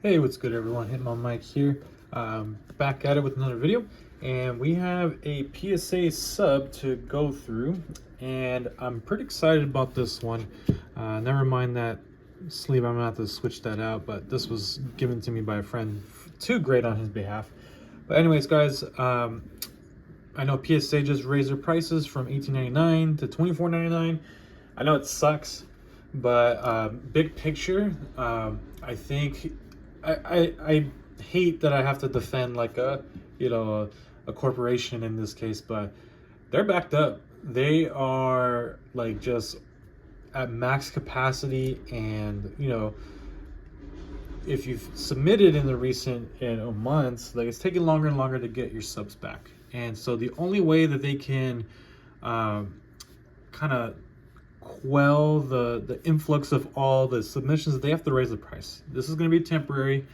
Hey, what's good everyone? Hitting my mic here. Back at it with another video. And we have a PSA sub to go through. And I'm pretty excited about this one. Never mind that sleeve, I'm gonna have to switch that out. But this was given to me by a friend to grade on his behalf. But anyways, guys, I know PSA just raised their prices from $18.99 to $24.99. I know it sucks, but big picture, I think I hate that I have to defend like a corporation in this case, but they're backed up. They are like just at max capacity, and if you've submitted in the recent months, like it's taking longer and longer to get your subs back. And so the only way that they can kind of quell the influx of all the submissions, they have to raise the price. This is going to be temporary,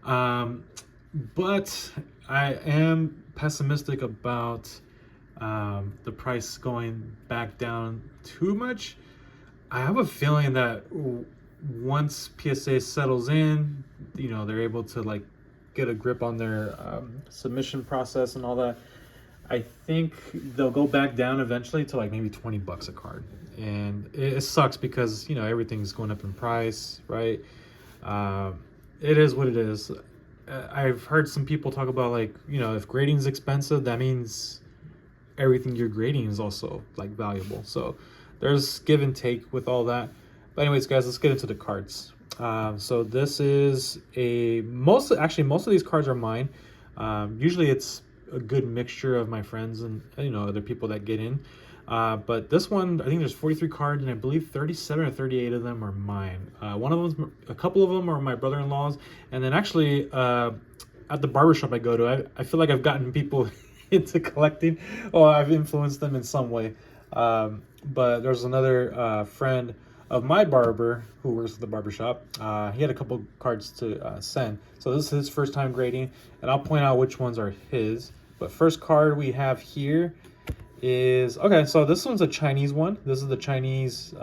but I am pessimistic about the price going back down too much. I have a feeling that once PSA settles in, they're able to like get a grip on their submission process and all that. I think they'll go back down eventually to like maybe $20 a card, and it sucks because everything's going up in price, right? It is what it is. I've heard some people talk about like if grading is expensive, that means everything you're grading is also like valuable. So there's give and take with all that. But anyways, guys, let's get into the cards. So this is most of these cards are mine. Usually it's a good mixture of my friends and other people that get in. But this one, I think there's 43 cards, and I believe 37 or 38 of them are mine. A couple of them are my brother-in-law's, and then actually at the barbershop I go to, I feel like I've gotten people into collecting, or I've influenced them in some way. But there's another friend of my barber who works at the barbershop. He had a couple cards to send. So this is his first time grading, and I'll point out which ones are his. But first card we have here is, okay, so this one's a Chinese one. This is the Chinese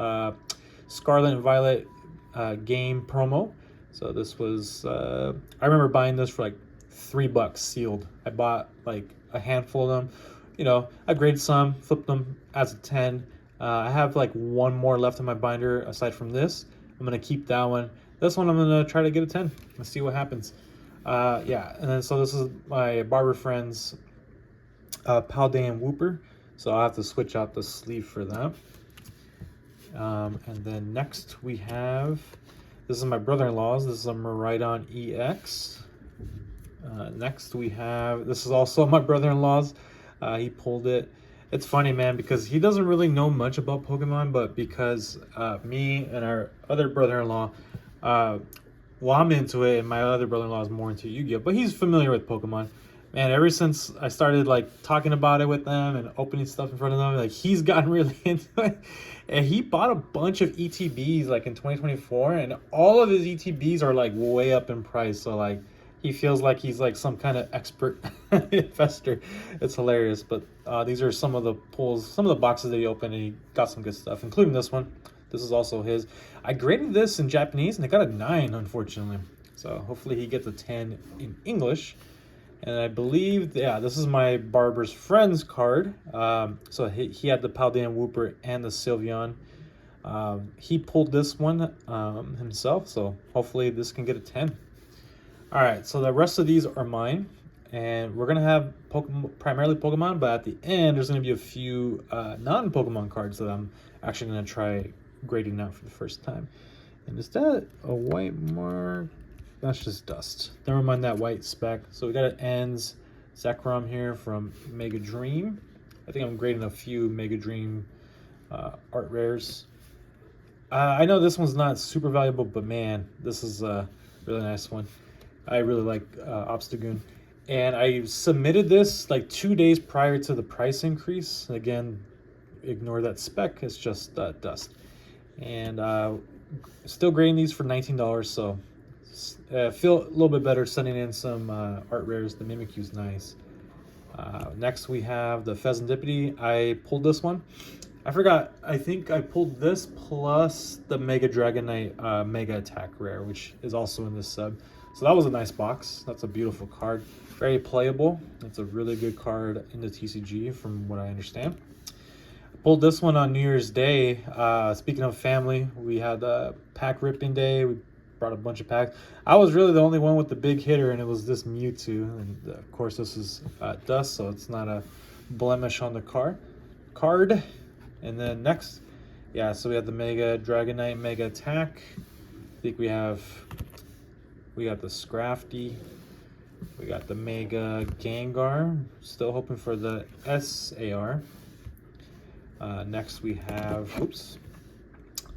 Scarlet and Violet game promo. So this was, I remember buying this for like $3 sealed. I bought like a handful of them. I graded some, flipped them as a 10. I have like one more left in my binder aside from this. I'm gonna keep that one. This one I'm gonna try to get a 10. Let's see what happens. Yeah, and then so this is my barber friend's Palday and Whooper. So I'll have to switch out the sleeve for that. And then next we have, this is my brother-in-law's. This is a Maridon EX. Next we have, this is also my brother-in-law's. He pulled it. It's funny, man, because he doesn't really know much about Pokemon, but because me and our other brother-in-law, well, I'm into it, and my other brother-in-law is more into Yu-Gi-Oh, but he's familiar with Pokemon. Man, ever since I started like talking about it with them and opening stuff in front of them, like he's gotten really into it. And he bought a bunch of ETBs like in 2024, and all of his ETBs are like way up in price. So like he feels like he's like some kind of expert investor. It's hilarious. But these are some of the pulls, some of the boxes that he opened, and he got some good stuff, including this one. This is also his. I graded this in Japanese, and I got a 9, unfortunately. So hopefully he gets a 10 in English. And I believe, yeah, this is my barber's friend's card. So he had the Paldean Whooper and the Sylveon. He pulled this one himself, so hopefully this can get a 10. All right, so the rest of these are mine. And we're going to have primarily Pokemon, but at the end, there's going to be a few non-Pokemon cards that I'm actually going to try grading out for the first time. And is that a white mark? That's just dust. Never mind that white speck. So we got an Ends Zekrom here from Mega Dream. I think I'm grading a few Mega Dream art rares. I know this one's not super valuable, but man, this is a really nice one. I really like Obstagoon. And I submitted this like 2 days prior to the price increase. Again, ignore that speck. It's just dust. And still grading these for $19, so feel a little bit better sending in some art rares. The Mimikyu's nice. Next we have the Pheasantipity. I pulled this one. I forgot. I think I pulled this plus the Mega Dragonite Mega Attack rare, which is also in this sub. So that was a nice box. That's a beautiful card. Very playable. It's a really good card in the TCG from what I understand. I pulled this one on New Year's Day. Speaking of family, we had a pack ripping day. We brought a bunch of packs. I was really the only one with the big hitter, and it was this Mewtwo. And of course, this is dust, so it's not a blemish on the card. And then next, yeah, so we have the Mega Dragonite Mega Attack. I think we got the Scrafty. We got the Mega Gengar. Still hoping for the SAR. Next we have,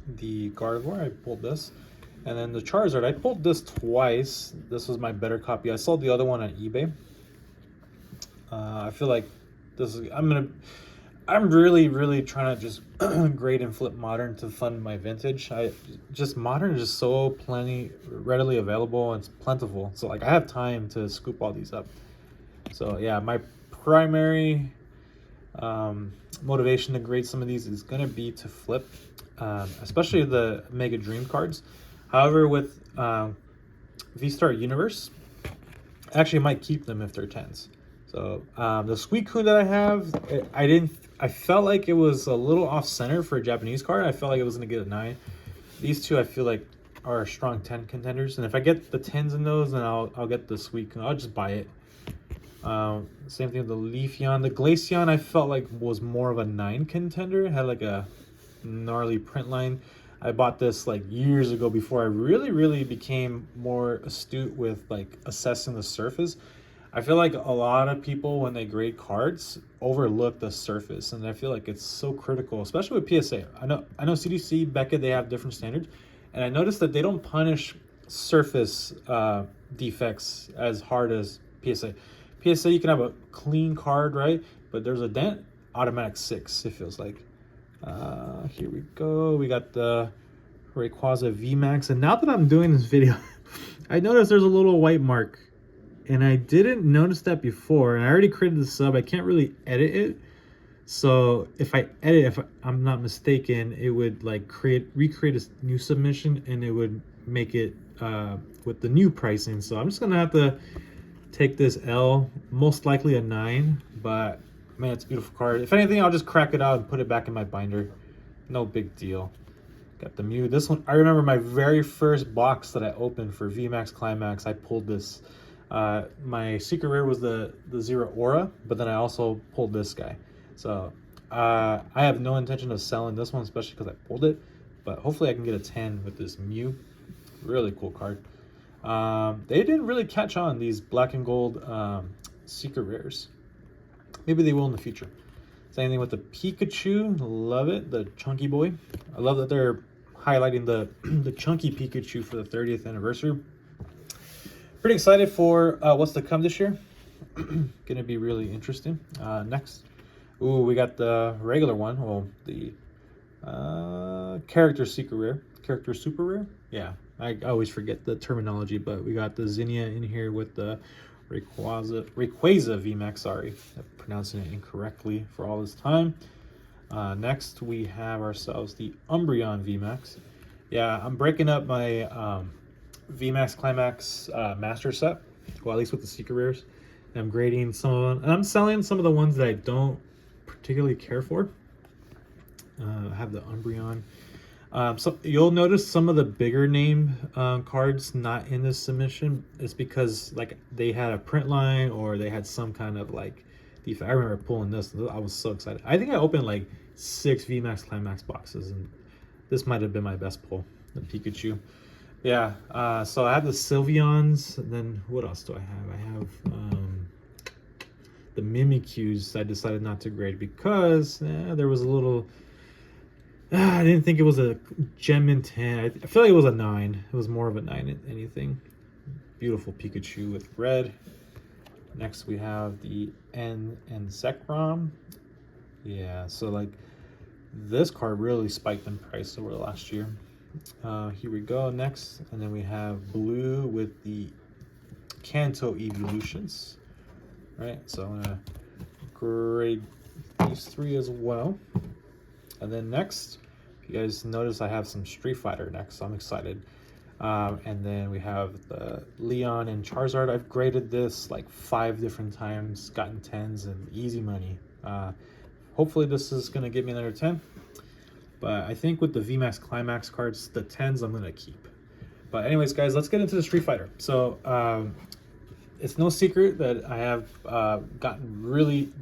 the Gardevoir. I pulled this. And then the Charizard. I pulled this twice. This was my better copy. I sold the other one on eBay. I feel like this is, I'm really trying to just grade and flip modern to fund my vintage. Modern is just so readily available, and it's plentiful. So like I have time to scoop all these up. So yeah, my primary motivation to grade some of these is gonna be to flip, especially the Mega Dream cards. However, with V-Star Universe, I actually might keep them if they're 10s. So the Suicune that I have, I felt like it was a little off center for a Japanese card. I felt like it was gonna get a 9. These two I feel like are strong 10 contenders, and if I get the 10s in those, then I'll get the Suicune. I'll just buy it. Same thing with the Leafeon. The Glaceon I felt like was more of a 9 contender. It had like a gnarly print line. I bought this like years ago before I really became more astute with like assessing the surface. I feel like a lot of people, when they grade cards, overlook the surface, and I feel like it's so critical, especially with PSA. I know CDC, Beckett, they have different standards, and I noticed that they don't punish surface defects as hard as PSA. PSA, you can have a clean card, right? But there's a dent, automatic 6, it feels like. Here we go. We got the Rayquaza VMAX, and now that I'm doing this video, I noticed there's a little white mark. And I didn't notice that before, and I already created the sub. I can't really edit it. So if I edit, if I'm not mistaken, it would like recreate a new submission, and it would make it with the new pricing. So I'm just gonna have to take this L, most likely a 9, but man, it's a beautiful card. If anything, I'll just crack it out and put it back in my binder. No big deal. Got the Mew. This one, I remember my very first box that I opened for VMAX Climax, I pulled this. My secret rare was the Zero Aura, but then I also pulled this guy. So I have no intention of selling this one, especially because I pulled it. But hopefully I can get a 10 with this Mew. Really cool card. They didn't really catch on, these black and gold secret rares. Maybe they will in the future. Same thing with the Pikachu. Love it, the chunky boy. I love that they're highlighting the chunky Pikachu for the 30th anniversary. Pretty excited for what's to come this year. Gonna be really interesting. Next, we got the regular one. Well, the character secret rare, character super rare. Yeah, I always forget the terminology, but we got the Zinnia in here with the Rayquaza VMAX. Sorry, I'm pronouncing it incorrectly for all this time. Next, we have ourselves the Umbreon VMAX. Yeah, I'm breaking up my VMAX Climax master set, well, at least with the secret rares. And I'm grading some of them, and I'm selling some of the ones that I don't particularly care for. I have the Umbreon. So you'll notice some of the bigger name cards not in this submission. It's because like they had a print line or they had some kind of like defect. I remember pulling this. I was so excited. I think I opened like 6 VMAX Climax boxes, and this might have been my best pull, the Pikachu. Yeah, so I have the Sylveons, and then what else do I have? I have the Mimikyus. I decided not to grade because there was a little... I didn't think it was a gem in 10. I feel like it was a 9. It was more of a 9 than anything. Beautiful Pikachu with red. Next we have the N and Zekrom. Yeah, so like this card really spiked in price over the last year. Here we go next, and then we have blue with the Kanto Evolutions. Right, so I'm gonna grade these 3 as well. And then next, you guys notice I have some Street Fighter next, so I'm excited. And then we have the Leon and Charizard. I've graded this like 5 different times, gotten 10s and easy money. Hopefully this is going to give me another 10. But I think with the VMAX Climax cards, the 10s I'm going to keep. But anyways, guys, let's get into the Street Fighter. So it's no secret that I have gotten really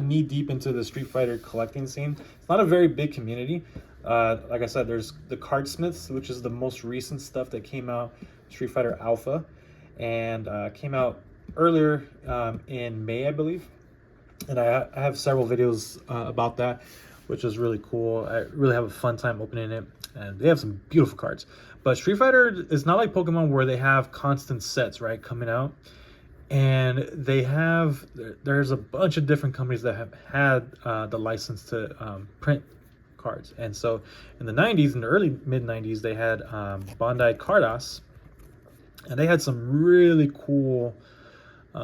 knee deep into the Street Fighter collecting scene. It's not a very big community. Like I said, there's the Cardsmiths, which is the most recent stuff that came out, Street Fighter Alpha, and came out earlier in May, I believe. And I have several videos about that, which is really cool. I really have a fun time opening it, and they have some beautiful cards. But Street Fighter is not like Pokemon where they have constant sets, right, coming out. And there's a bunch of different companies that have had the license to print cards. And so in the 90s, in the early mid 90s, they had Bandai Cardas, and they had some really cool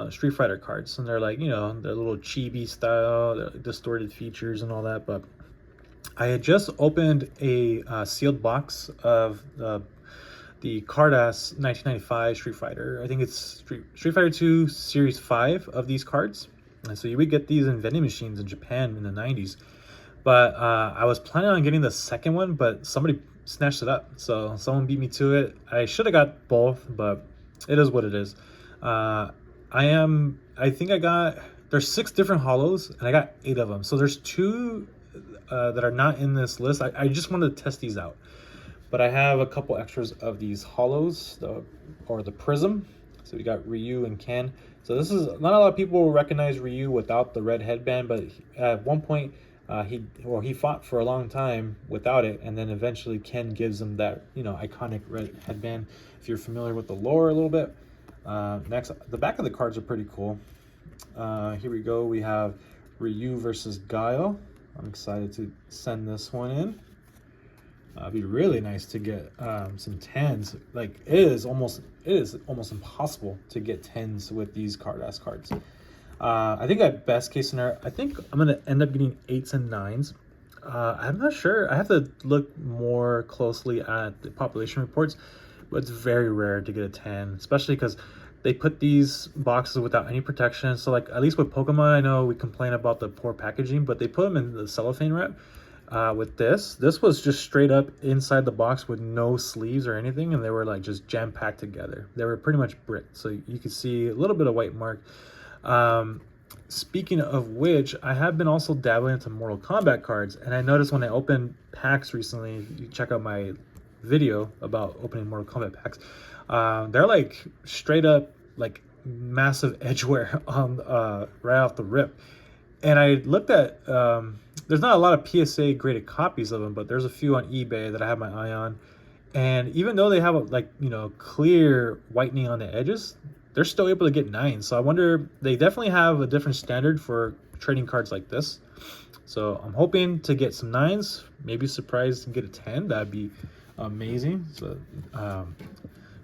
Street Fighter cards. And they're like, you know, they're little chibi style, distorted features and all that. But I had just opened a sealed box of the Cardass 1995 Street Fighter. I think it's Street Fighter 2 Series 5 of these cards. And so you would get these in vending machines in Japan in the 90s. But I was planning on getting the second one, but somebody snatched it up. So someone beat me to it. I should have got both, but it is what it is. There's 6 different holos, and I got 8 of them. So there's 2 that are not in this list. I just wanted to test these out. But I have a couple extras of these holos, the Prism. So we got Ryu and Ken. So this is, not a lot of people will recognize Ryu without the red headband, but at one point, he fought for a long time without it, and then eventually Ken gives him that, you know, iconic red headband. If you're familiar with the lore a little bit. Next, the back of the cards are pretty cool. Here we go. We have Ryu versus Guile. I'm excited to send this one in. It'd be really nice to get some 10s. Like it is almost impossible to get 10s with these Cardass cards. I think at best case scenario, I think I'm gonna end up getting 8s and 9s. I'm not sure. I have to look more closely at the population reports, but it's very rare to get a 10, especially because they put these boxes without any protection. So like at least with Pokemon, I know we complain about the poor packaging, but they put them in the cellophane wrap. With this was just straight up inside the box with no sleeves or anything, and they were like just jam packed together. They were pretty much bricked, so you could see a little bit of white mark. Speaking of which, I have been also dabbling into Mortal Kombat cards, and I noticed when I opened packs recently, you check out my video about opening Mortal Kombat packs, they're like straight up like massive edge wear on right off the rip. And I looked at there's not a lot of PSA graded copies of them, but there's a few on eBay that I have my eye on. And even though they have a, like, you know, clear whitening on the edges, they're still able to get 9. So I wonder, they definitely have a different standard for trading cards like this. So I'm hoping to get some 9s, maybe surprised and get a 10. That'd be amazing. So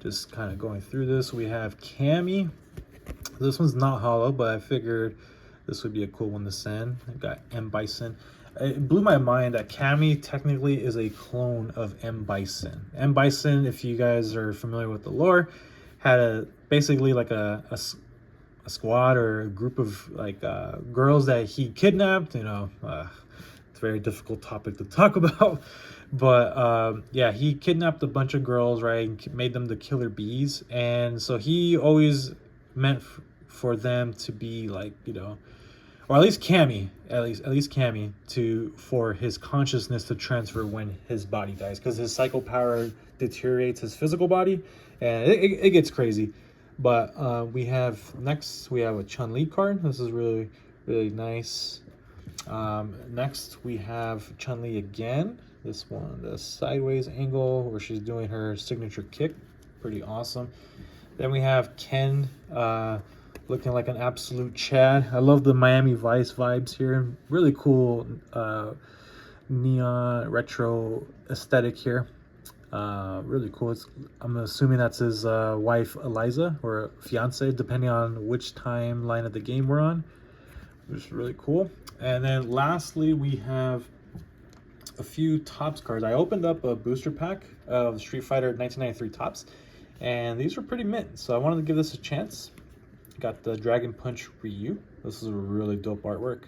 just kind of going through this, we have Cammy. This one's not hollow, but I figured this would be a cool one to send. I got M. Bison. It blew my mind that Cammy technically is a clone of M. Bison. M. Bison, if you guys are familiar with the lore, had basically like a squad or a group of like girls that he kidnapped. You know, it's a very difficult topic to talk about. But yeah, he kidnapped a bunch of girls, right, and made them the killer bees. And so he always meant for them to be like, you know, or at least Cammy, for his consciousness to transfer when his body dies, because his psycho power deteriorates his physical body, and it gets crazy. But we have a Chun-Li card. This is really, really nice. Next we have Chun-Li again. This one, the sideways angle where she's doing her signature kick, pretty awesome. Then we have Ken, looking like an absolute Chad. I love the Miami Vice vibes here. Really cool neon retro aesthetic here. Really cool. I'm assuming that's his wife Eliza, or fiance, depending on which timeline of the game we're on. Which is really cool. And then lastly, we have a few Topps cards. I opened up a booster pack of Street Fighter 1993 Topps, and these were pretty mint, so I wanted to give this a chance. Got the Dragon Punch Ryu. This is a really dope artwork.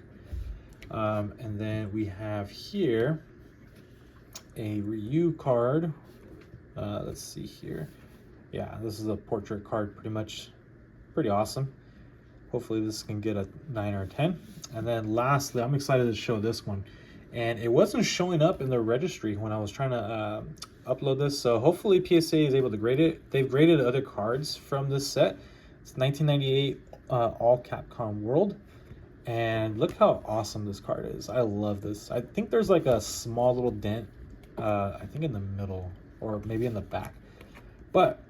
And then we have here a Ryu card. Let's see here. Yeah, this is a portrait card, pretty much. Pretty awesome. Hopefully this can get a 9 or a 10. And then lastly, I'm excited to show this one. And it wasn't showing up in the registry when I was trying to upload this. So hopefully PSA is able to grade it. They've graded other cards from this set. It's 1998 All Capcom World. And look how awesome this card is. I love this. I think there's like a small little dent, I think in the middle or maybe in the back. But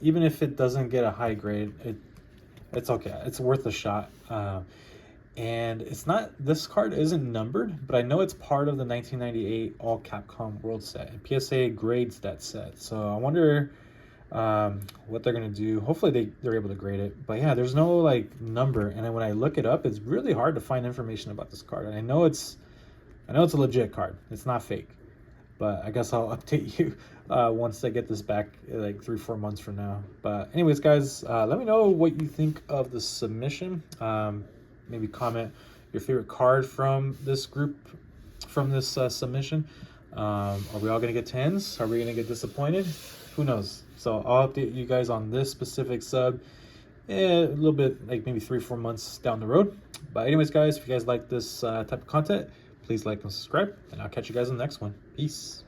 even if it doesn't get a high grade, it's okay. It's worth a shot. And it's not, this card isn't numbered, but I know it's part of the 1998 All Capcom World set. And PSA grades that set. So I wonder what they're gonna do. Hopefully they're able to grade it. But yeah, there's no like number. And then when I look it up, it's really hard to find information about this card. And I know it's a legit card. It's not fake. But I guess I'll update you once I get this back, like 3-4 months from now. But anyways, guys, let me know what you think of the submission. Maybe comment your favorite card from this group, from this submission. Are we all gonna get 10s? Are we gonna get disappointed? Who knows? So I'll update you guys on this specific sub a little bit, like maybe 3-4 months down the road. But anyways, guys, if you guys like this type of content, please like and subscribe, and I'll catch you guys in the next one. Peace.